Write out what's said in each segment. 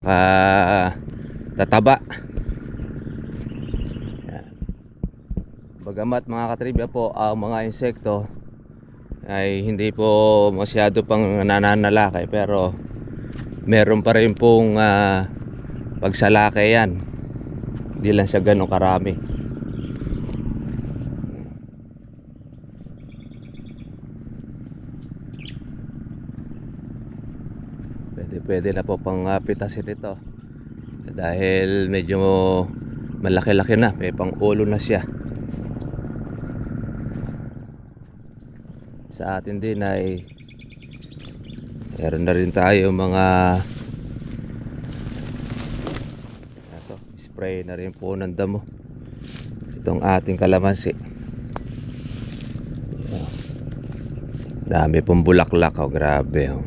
napaka tataba. Bagamat mga katribya po, ang mga insekto ay hindi po masyado pang nananalaki, pero meron pa rin pong pagsalaki yan. Hindi lang siya ganun karami. Pwede na po pang pitasin ito dahil medyo malaki-laki na, may pang ulo na siya. Sa atin din ay meron na rin tayo mga ito, spray na rin po ng damo itong ating kalamansi. Dami pong bulaklak, oh, grabe, oh.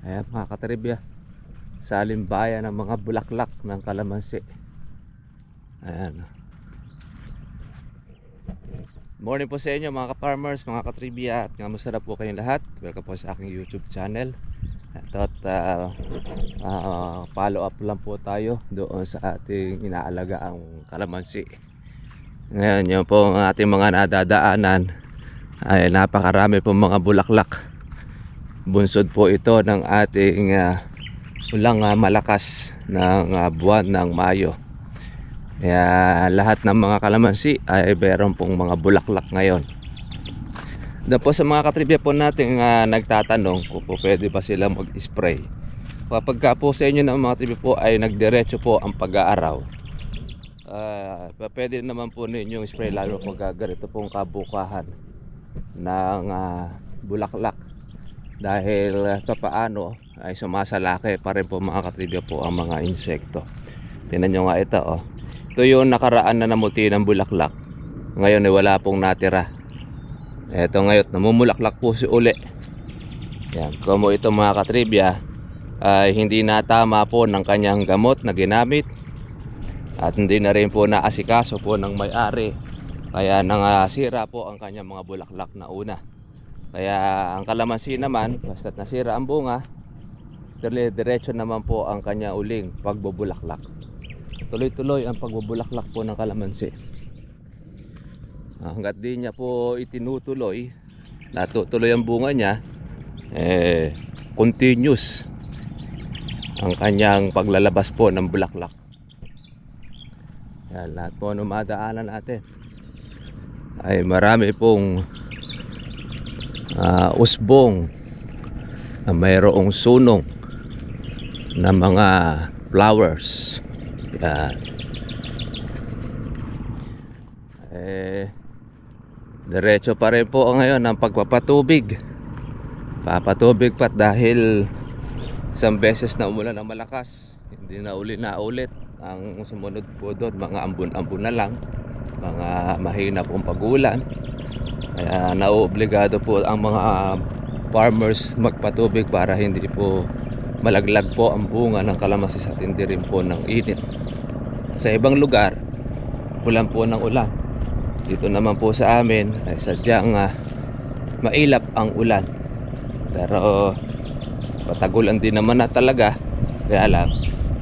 Ayan mga katribya, sa alimbayan ng mga bulaklak ng kalamansi. Ayan. Morning po sa inyo mga ka-farmers, mga katribya, at kamusta na po kayong lahat. Welcome po sa aking YouTube channel. At follow up lang po tayo doon sa ating inaalagaang kalamansi. Ngayon, yun po ang ating mga nadadaanan ay napakarami po mga bulaklak. Bunsod po ito ng ating ulang malakas ng buwan ng Mayo. Kaya lahat ng mga kalamansi ay meron pong mga bulaklak ngayon. Doon po sa mga katribya po natin nagtatanong kung po pwede ba silang mag-spray. Kapag ka po sa inyo ng mga katribya po ay nagdiretso po ang pag-aaraw, pwede naman po ninyong spray, lalo pag ganito pong kabukahan ng bulaklak. Dahil papaano ay sumasalaki pa rin po mga katribya po ang mga insekto. Tingnan nyo nga ito, oh. Ito yung nakaraan na namuti ng bulaklak. Ngayon ay wala pong natira. Ito ngayon namumulaklak po si uli. Yan, como ito mga katribya ay hindi natama po ng kanyang gamot na ginamit, at hindi na rin po naasikaso po ng may-ari, kaya nangasira po ang kanyang mga bulaklak na una. Kaya ang kalamansi naman, basta't nasira ang bunga, diretso naman po ang kanya uling pagbubulaklak. Tuloy-tuloy ang pagbubulaklak po ng kalamansi. Hanggat di niya po itinutuloy, natutuloy ang bunga niya, continuous ang kanyang paglalabas po ng bulaklak. Yan, lahat po ng madaanan natin ay marami pong usbong na mayroong sunong na mga flowers. Yan. Diretso pa rin po ngayon ang pagpapatubig. Papatubig pa dahil isang beses na umulan ng malakas, hindi na ulit. Ang sumunod po doon, mga ambon-ambon na lang, mga mahina pong pagulan. Kaya nauobligado po ang mga farmers magpatubig para hindi po malaglag po ang bunga ng kalamansi sa tindi rin po ng init. Sa ibang lugar, ulan po ng ulan. Dito naman po sa amin ay sadyang mailap ang ulan. Pero patagulan din naman na talaga. Kaya lang,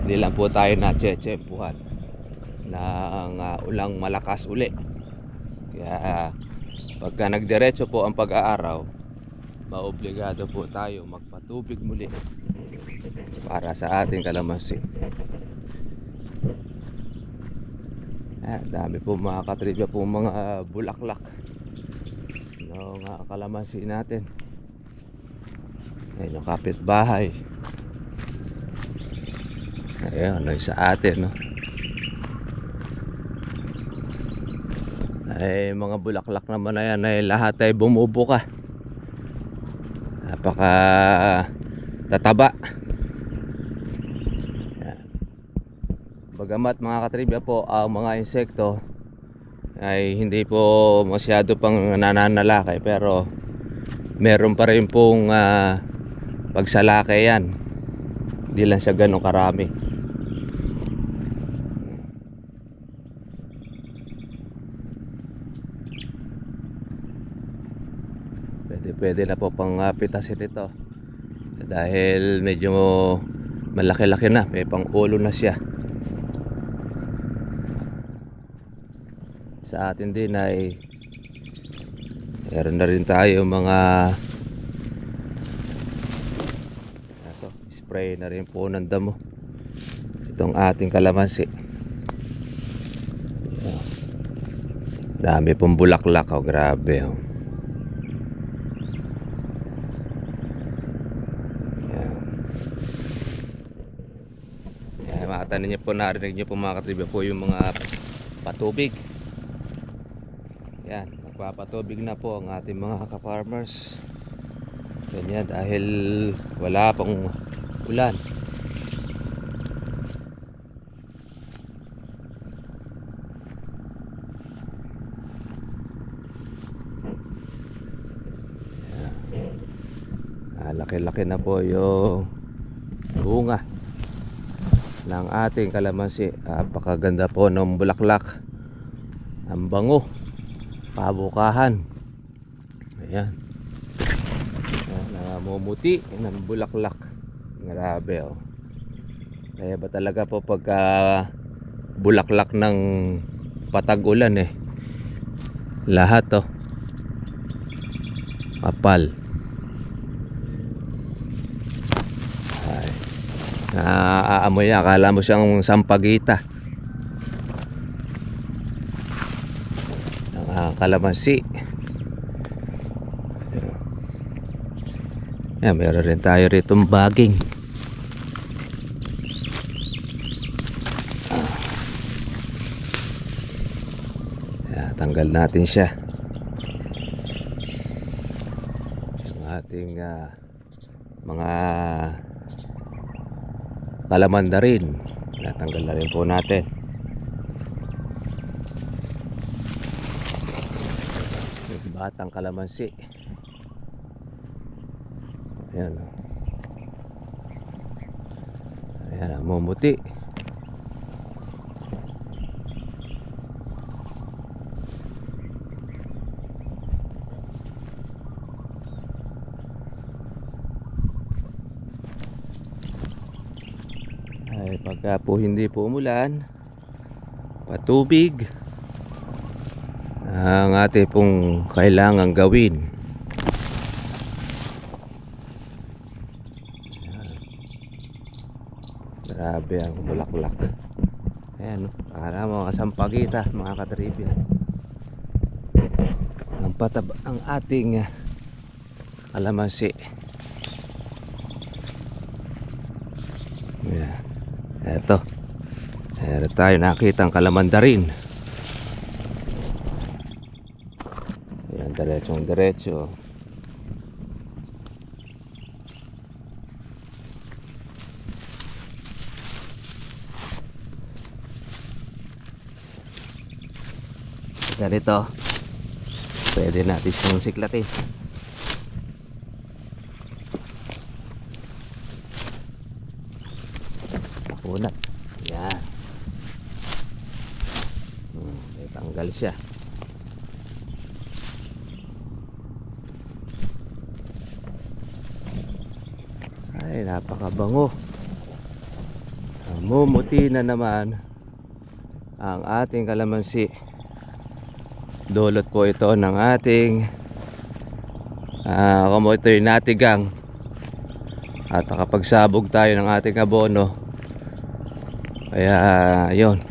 hindi lang po tayo na-tsempuhan ng ulang malakas uli. Kaya pagka nagdiretso po ang pag-aaraw, maobligado po tayo magpatubig muli para sa ating kalamansi. Dami po mga katribya po mga bulaklak ng kalamansi natin. Ayan yung kapitbahay. Ayan, sa atin, no? Ay mga bulaklak naman na yan ay lahat ay bumubuka. Napaka tataba. Bagamat mga katribya po ang mga insekto ay hindi po masyado pang nananalakay, pero meron pa rin pong pagsalakay yan. Hindi lang siya ganun karami. Pwede na po pang pitasin ito dahil medyo malaki-laki na, may pang ulo na siya. Sa atin din ay meron na rin tayo mga spray na rin po ng damo itong ating kalamansi. Dami pong bulaklak, oh, grabe, oh. Makatanin niyo po, narinig niyo po mga katribya po yung mga patubig. Yan, magpapatubig na po ang ating mga ka-farmers. Ganyan, dahil wala pang ulan. Laki-laki na po yung bunga ng ating kalamansi. Napakaganda po ng bulaklak, ang bango, pabukahan. Ayan, namumuti ng bulaklak, grabe, oh. Kaya ba talaga po pagka bulaklak ng patag-ulan, lahat, oh, mapal. Naaamoy, akala mo siyang sampagita ng kalamansi. Yan, meron rin tayo ritong baging. Yan, tanggal natin siya. Yung ating mga kalamanda rin, natanggal na rin po natin. Yung batang kalamansi. Ayan, oh. Ayan, namumuti. Pagka po hindi po umulan, patubig ang ating pong kailangan gawin. Grabe ang bulaklak. Ayan, para mga sampagita, mga katribya. Ang pataba ang ating kalamansi. Ayan. Eto, meron tayo nakita ang kalamanda rin. Ayan, diretsong diretso. Ganito, pwede natin siyang siklatin. Unat. Yan. May tanggal siya. Ay, napakabango. Namumuti na naman ang ating kalamansi. Dulot po ito ng ating kung ito'y natigang at nakapagsabog tayo ng ating abono. Kaya yun,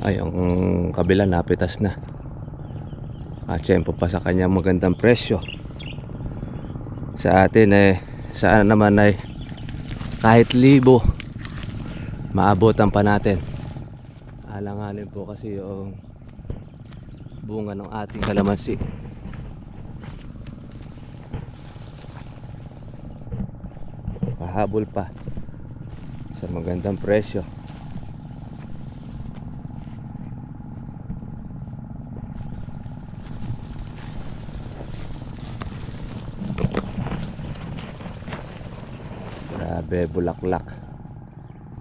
ay ang kabila napitas na at syempre pa sa kanyang magandang presyo. Sa atin sana naman ay kahit 1,000 maabotan pa natin. Alanganin po kasi yung bunga ng ating kalamansi. Pahabol pa sa magandang presyo. Grabe, bulaklak.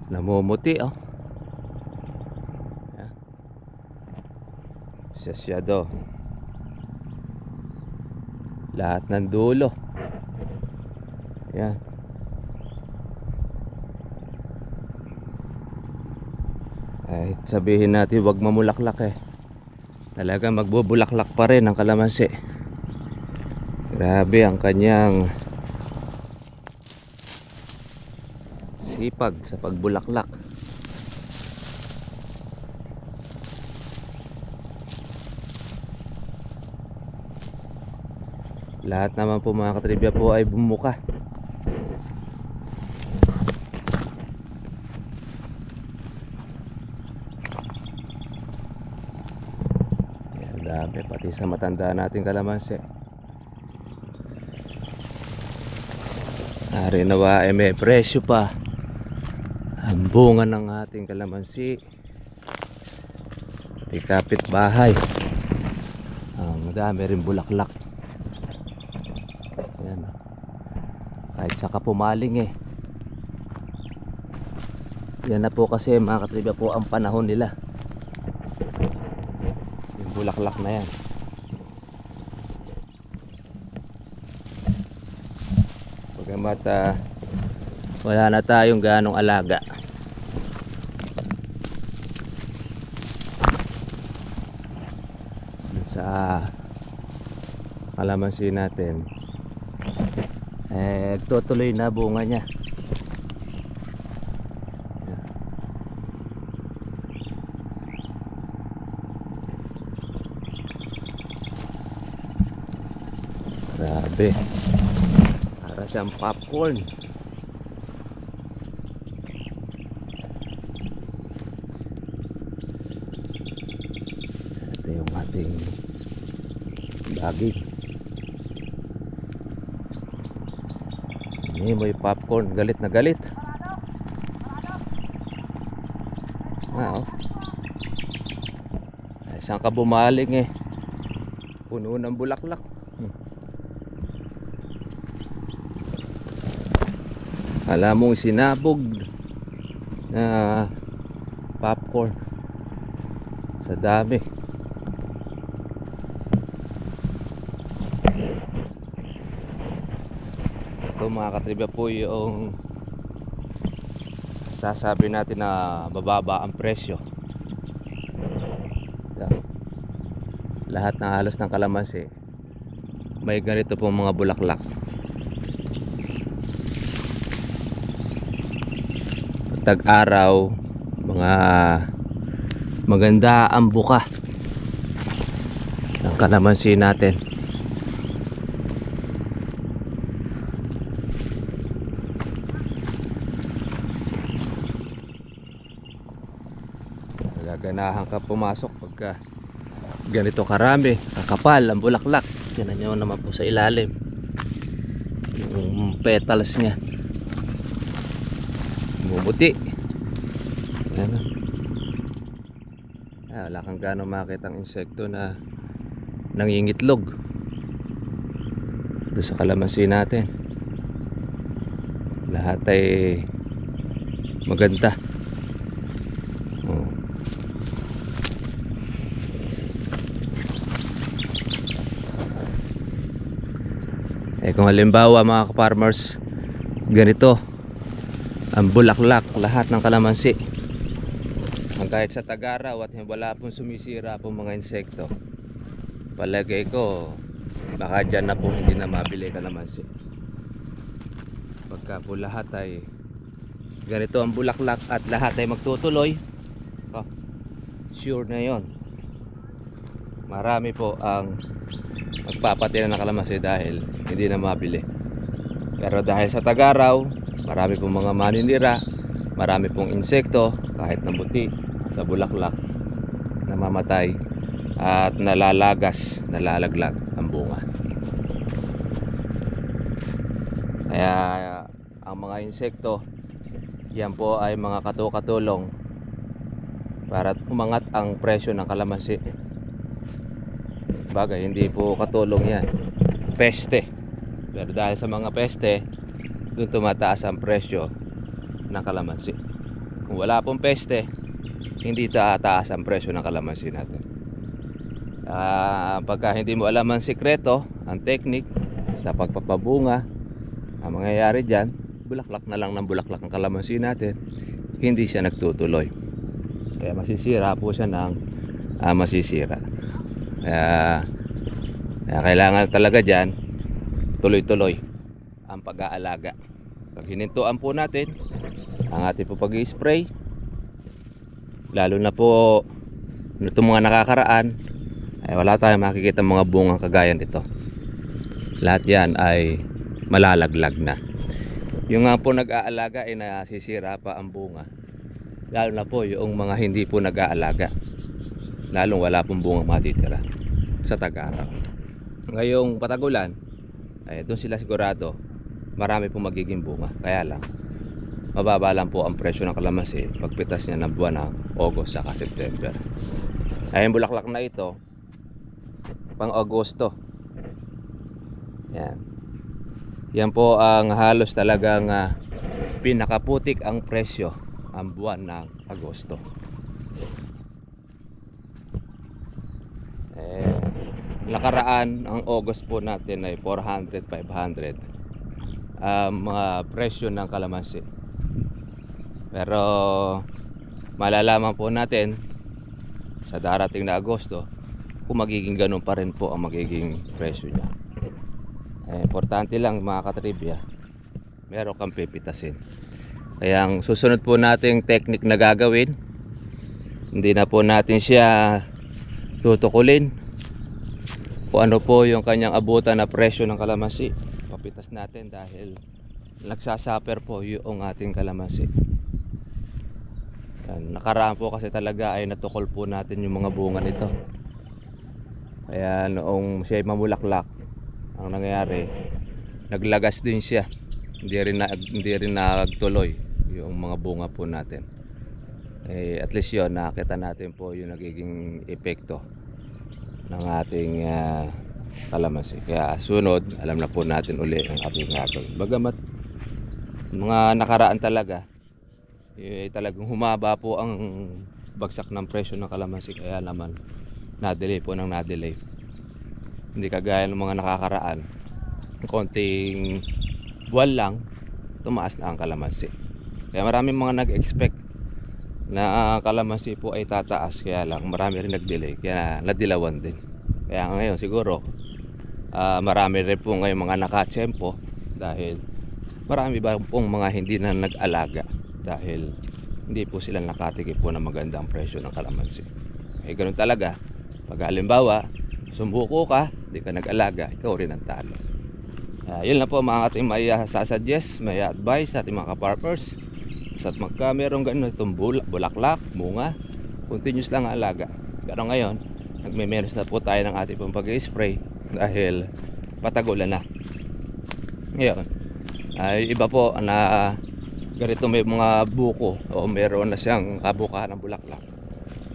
Namumuti, oh. Yan. Sasyado. Lahat ng dulo. Yan. Kahit sabihin natin wag mamulaklak eh, talaga magbubulaklak pa rin ang kalamansi. Grabe ang kanyang sipag sa pagbulaklak. Lahat naman po mga katribya po ay bumuka. Yan, dami pati sa matanda nating kalamansi. Ari nawa ay may presyo pa ang bunga ng ating kalamansi. Pati kapitbahay, ang dami rin bulaklak. Ayan, kahit saka pumaling eh. Yan na po kasi mga katribya po ang panahon nila, yung bulaklak na yan. Pagamat wala na tayong ganong alaga, sa kalamansi natin eh tutuloy na bunga niya. Grabe, para siyang popcorn. Ito yung ating bagay. Ini may popcorn, galit na galit. Oh. Ay, saan ka bumaling eh, puno ng bulaklak. Alam mong sinabog na popcorn sa dami. Ito mga katribya po yung sasabi natin na bababa ang presyo. Lahat ng halos ng kalamansi may ganito pong mga bulaklak. Tag-araw, mga maganda ang buka ng kalamansi natin. Gaganahan ka pumasok pagka ganito karami, kakapal ang bulaklak. Tingnan nyo naman po sa ilalim yung petals niya, bumuti. Ayan. Wala kang gano'ng makita ang insekto na nangingitlog doon sa kalamansi natin. Lahat ay maganda. Kung halimbawa mga ka-farmers, ganito ang bulaklak lahat ng kalamansi, ang kahit sa tag-araw at wala pong sumisira pong mga insekto, palagay ko baka dyan na po hindi na mabili kalamansi. Pagka po lahat ay ganito ang bulaklak at lahat ay magtutuloy, sure na yon, marami po ang magpapatira ng kalamansi dahil hindi na mabili. Pero dahil sa tag-araw, marami pong mga maninira, marami pong insekto, kahit nabuti sa bulaklak, namamatay at nalalagas, nalalaglag ang bunga. Kaya ang mga insekto, yan po ay mga katulong para umangat ang presyo ng kalamansi. Bagay, hindi po katulong yan, peste. Pero dahil sa mga peste, doon tumataas ang presyo ng kalamansi. Kung wala pong peste, hindi tataas ang presyo ng kalamansi natin. Pagka hindi mo alam ang sikreto, ang technique sa pagpapabunga, ang mangyayari dyan, bulaklak na lang ng bulaklak ang kalamansi natin, hindi siya nagtutuloy. Kaya masisira po siya ng masisira. Kaya kailangan talaga dyan tuloy-tuloy ang pag-aalaga. Pag hinintuan po natin ang ating po pag-i-spray, lalo na po itong mga nakakaraan, ay wala tayong makikita mga bungang kagaya nito. Lahat yan ay malalaglag na. Yung nga po nag-aalaga ay nasisira pa ang bunga, lalo na po yung mga hindi po nag-aalaga, lalong wala pong bunga matitira sa tag-araw. Ngayong patagulan ay doon sila sigurado marami pong magiging bunga. Kaya lang mababa lang po ang presyo ng kalamansi pagpitas niya ng buwan ng August saka September. Ay yung bulaklak na ito pang Agosto. Yan po ang halos talagang pinakaputik ang presyo ang buwan ng Agosto. Nakaraan ang August po natin ay 400, 500 mga presyo ng kalamansi. Pero malalaman po natin sa darating na Agosto kung magiging ganun pa rin po ang magiging presyo niya. Importante lang mga katribya, meron kang pipitasin. Kaya ang susunod po nating technique na gagawin, hindi na po natin siya tutukulin kung ano po yung kanyang abutan na presyo ng kalamansi. Papitas natin dahil nagsasuffer po yung ating kalamansi. Nakaraan po kasi talaga ay natukol po natin yung mga bunga nito. Kaya noong siya ay mamulaklak, ang nangyayari, naglagas din siya. Hindi rin nagtuloy yung mga bunga po natin. At least yun, nakita natin po yung nagiging epekto ng ating kalamansi. Kaya sunod, alam na po natin uli ang ating gagawin. Bagamat mga nakaraan talaga, talagang humaba po ang bagsak ng presyo ng kalamansi. Kaya naman na-delay po ng na-delay. Hindi kagaya ng mga nakakaraan, konting buwan lang tumaas na ang kalamansi. Kaya maraming mga nag-expect na kalamansi po ay tataas, kaya lang marami rin nag-delay, kaya nadilawan din. Kaya ngayon siguro marami rin po ngayon mga nakatsempo dahil marami ba pong mga hindi na nag-alaga dahil hindi po sila nakatikim po ng magandang presyo ng kalamansi. Ganun talaga. Pag halimbawa sumbuko ka, hindi ka nag-alaga, ikaw rin ang talo. Yun lang po mga ating may sasuggest, may advice sa ating mga ka-farmers. At magka merong ganun itong bulaklak, bunga, continuous lang ang alaga. Pero ngayon, nagme-menos na po tayo ng ating pong pag-spray dahil patagulan na. Ngayon, iba po na ganito may mga buko o meron na siyang kabukahan ng bulaklak.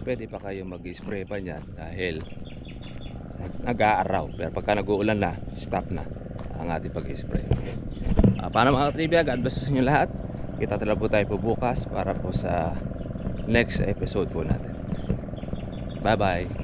Pwede pa kayo mag-spray pa niyan dahil nag-aaraw. Pero pagka nag-uulan na, stop na ang ating pag-spray. Paano mga trivia, God bless po sa inyo lahat. Kita talaga po tayo po bukas para po sa next episode po natin. Bye bye.